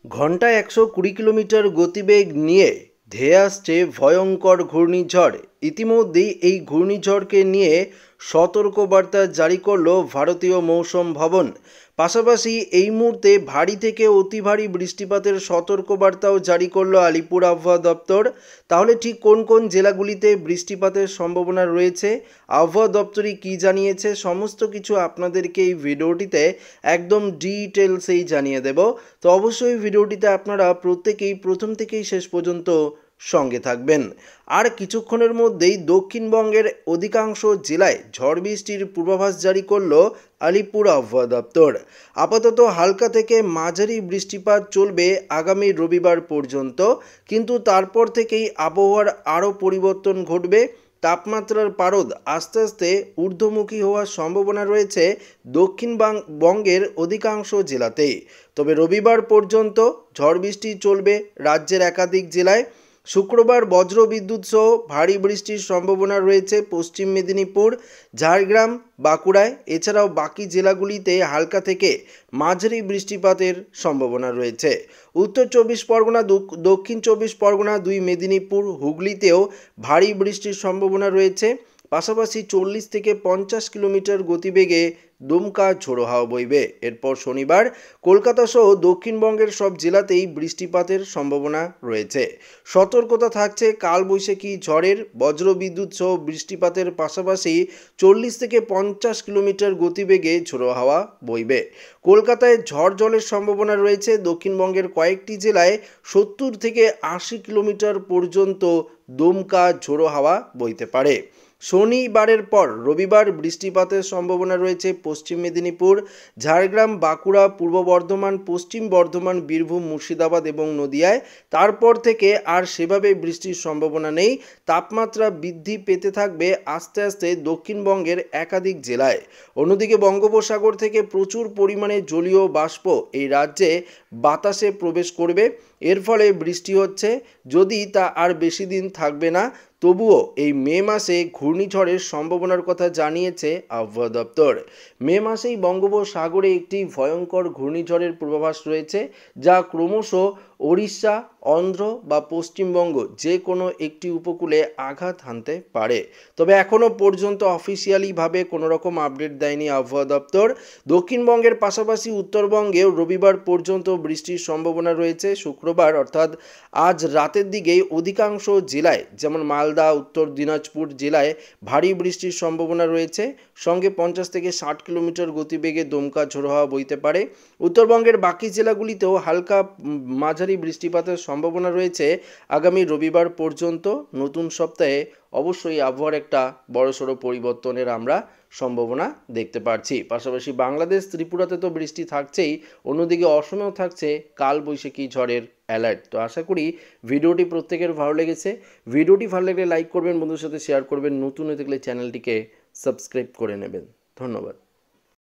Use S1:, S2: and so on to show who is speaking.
S1: ঘন্টায় ১২০ কিলোমিটার গতিবেগ নিয়ে ধেয়ে আসছে ভয়ঙ্কর ঘূর্ণিঝড়। ইতিমধ্যেই এই ঘূর্ণিঝড়কে নিয়ে সতর্কবার্তা জারি করল ভারতীয় মৌসুম ভবন। পাশাপাশি এই মুহূর্তে ভারী থেকে অতি ভারী বৃষ্টিপাতের সতর্কবার্তাও জারি করল আলিপুর আবহাওয়া দপ্তর। তাহলে ঠিক কোন কোন জেলাগুলিতে বৃষ্টিপাতের সম্ভাবনা রয়েছে, আবহাওয়া দপ্তরই কী জানিয়েছে, সমস্ত কিছু আপনাদেরকে এই ভিডিওটিতে একদম ডিটেলসেই জানিয়ে দেব। তো অবশ্যই ভিডিওটিতে আপনারা প্রত্যেকেই প্রথম থেকেই শেষ পর্যন্ত সঙ্গে থাকবেন। আর কিছুক্ষণের মধ্যেই দক্ষিণবঙ্গের অধিকাংশ জেলায় ঝড় বৃষ্টির পূর্বাভাস জারি করল আলিপুর আবহাওয়া দপ্তর। আপাতত হালকা থেকে মাঝারি বৃষ্টিপাত চলবে আগামী রবিবার পর্যন্ত, কিন্তু তারপর থেকেই আবহাওয়ার আরও পরিবর্তন ঘটবে। তাপমাত্রার পারদ আস্তে আস্তে ঊর্ধ্বমুখী হওয়ার সম্ভাবনা রয়েছে দক্ষিণবঙ্গের অধিকাংশ জেলাতেই। তবে রবিবার পর্যন্ত ঝড় বৃষ্টি চলবে রাজ্যের একাধিক জেলায়। শুক্রবার বজ্রবিদ্যুৎ সহ ভারী বৃষ্টির সম্ভাবনা রয়েছে পশ্চিম মেদিনীপুর, ঝাড়গ্রাম, বাঁকুড়ায়। এছাড়াও বাকি জেলাগুলিতে হালকা থেকে মাঝারি বৃষ্টিপাতের সম্ভাবনা রয়েছে। উত্তর চব্বিশ পরগনা, দক্ষিণ চব্বিশ পরগনা, দুই মেদিনীপুর, হুগলিতেও ভারী বৃষ্টির সম্ভাবনা রয়েছে। পাশাপাশি 40 থেকে 50 কিলোমিটার গতিবেগে দমকা ঝোড়ো হাওয়া বইবে। এরপর শনিবার কলকাতা সহ দক্ষিণবঙ্গের সব জেলাতেই বৃষ্টিপাতের সম্ভাবনা রয়েছে। সতর্কতা থাকছে কালবৈশাখী ঝড়ের, বজ্রবিদ্যুৎ সহ বৃষ্টিপাতের পাশাপাশি 40 থেকে 50 কিলোমিটার গতিবেগে ঝোড়ো হাওয়া বইবে। কলকাতায় ঝড় জলের সম্ভাবনা রয়েছে। দক্ষিণবঙ্গের কয়েকটি জেলায় 70 থেকে 80 কিলোমিটার পর্যন্ত দমকা ঝোড়ো হাওয়া বইতে পারে। শনিবারের পর রবিবার বৃষ্টিপাতের সম্ভাবনা রয়েছে পশ্চিম মেদিনীপুর, ঝাড়গ্রাম, বাঁকুড়া, পূর্ব বর্ধমান, পশ্চিম বর্ধমান, বীরভূম, মুর্শিদাবাদ এবং নদিয়ায়। তারপর থেকে আর সেভাবে বৃষ্টির সম্ভাবনা নেই। তাপমাত্রা বৃদ্ধি পেতে থাকবে আস্তে আস্তে দক্ষিণবঙ্গের একাধিক জেলায়। অন্যদিকে বঙ্গোপসাগর থেকে প্রচুর পরিমাণে জলীয় বাষ্প এই রাজ্যে বাতাসে প্রবেশ করবে। এর ফলে বৃষ্টি হচ্ছে, যদি তা আর বেশি দিন থাকবে না। তবুও এই মে মাসে ঘূর্ণিঝড়ের সম্ভাবনার কথা জানিয়েছে আবহাওয়া দপ্তর। মে মাসেই বঙ্গোপসাগরে একটি ভয়ঙ্কর ঘূর্ণিঝড়ের পূর্বাভাস রয়েছে, যা ক্রমশ ওড়িশা, অন্ধ্র বা পশ্চিমবঙ্গ যে কোনো একটি উপকূলে আঘাত হানতে পারে। তবে এখনও পর্যন্ত অফিসিয়ালিভাবে কোনো রকম আপডেট দেয়নি আবহাওয়া দপ্তর। দক্ষিণবঙ্গের পাশাপাশি উত্তরবঙ্গেও রবিবার পর্যন্ত বৃষ্টির সম্ভাবনা রয়েছে। শুক্রবার অর্থাৎ আজ রাতের দিকেই অধিকাংশ জেলায়, যেমন মালদা, উত্তর দিনাজপুর জেলায় ভারী বৃষ্টির সম্ভাবনা রয়েছে। সঙ্গে 50 থেকে 60 কিলোমিটার গতিবেগে দমকা ঝোড়ো হাওয়া বইতে পারে। উত্তরবঙ্গের বাকি জেলাগুলিতেও হালকা মাঝারি বৃষ্টিপাতের সম্ভাবনা রয়েছে আগামী রবিবার পর্যন্ত। নতুন সপ্তাহে অবশ্যই আবহাওয়ার একটা বড়সড় পরিবর্তনের আমরা সম্ভাবনা দেখতে পাচ্ছি। পাশাপাশি বাংলাদেশ, ত্রিপুরাতে তো বৃষ্টি থাকছেই, অন্যদিকে অসমেও থাকছে কালবৈশাখী ঝড়ের অ্যালার্ট। তো আশা করি ভিডিওটি প্রত্যেকের ভালো লেগেছে। ভিডিওটি ভালো লাগলে লাইক করবেন, বন্ধুদের সাথে শেয়ার করবেন, নতুন হয়ে থাকলে চ্যানেলটিকে সাবস্ক্রাইব করে নেবেন। ধন্যবাদ।